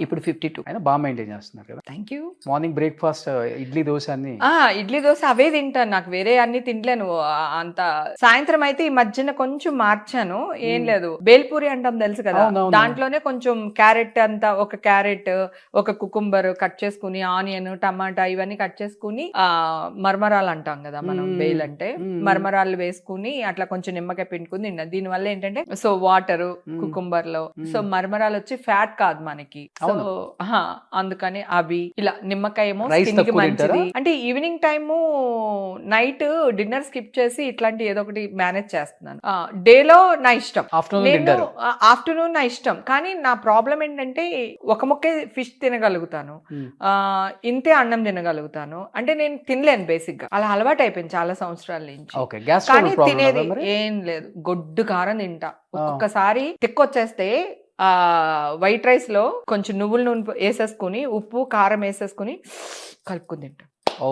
ఇప్పుడు 52. అయినా బాగా మెయింటైన్ చేస్తున్నారు కదా. Thank you. Morning breakfast idli dosa అన్ని. ఇడ్లీ దోశ అవే తింటాను. నాకు వేరే అన్ని తినలేను. అంత సాయంత్రం అయితే ఈ మధ్యన కొంచెం మార్చాను. ఏం లేదు, బేల్పూరి అంటాం తెలుసు కదా, అవునవును. దాంట్లోనే కొంచెం క్యారెట్ అంతా, ఒక క్యారెట్, ఒక కుకుంబర్ కట్ చేసుకుని, ఆనియన్, టమాటా ఇవన్నీ కట్ చేసుకుని, మరమరాలు అంటాం కదా మనం, బేల్ అంటే మరమరాలు వేసుకుని అట్లా కొంచెం నిమ్మకాయ పిండుకుని తిన్నా. దీని వల్ల ఏంటంటే సో వాటర్ కుకుంబర్ లో, సో మరమరాలు వచ్చి ఫ్యాట్ కాదు మనకి, సో అందుకని అవి ఇలా, నిమ్మకాయ ఏమో Rice స్కిన్ కి తక్కువ మంచిది. తింటారా? అంటే evening time night dinner skip చేసి ఇట్లాంటి ఏదో ఒకటి మేనేజ్ చేస్తున్నాను. డేలో నా ఇష్టం, ఆఫ్టర్నూన్ నేను తింటారు. ఆఫ్టర్నూన్ నా ఇష్టం. కానీ నా ప్రాబ్లం ఏంటంటే ఒక ముక్కే ఫిష్ తినగలుగుతాను, ఇంతే అన్నం తినగలుగుతాను. అంటే నేను తినలేను బేసిక్ గా, అలా అలవాటు అయిపోయింది చాలా సంవత్సరాల నుంచి. ఓకే, గ్యాస్ కానీ ట్రబుల్ తినేది ప్రాబ్లం మరి. ఏం లేదు, గొడ్డు కారం తింటా. ఒక్కొక్కసారి తిక్కొచ్చేస్తే వైట్ రైస్ లో కొంచెం నువ్వుల నూనె వేసేసుకుని, ఉప్పు కారం వేసేసుకుని కలుపుకుని తింటా. ఓ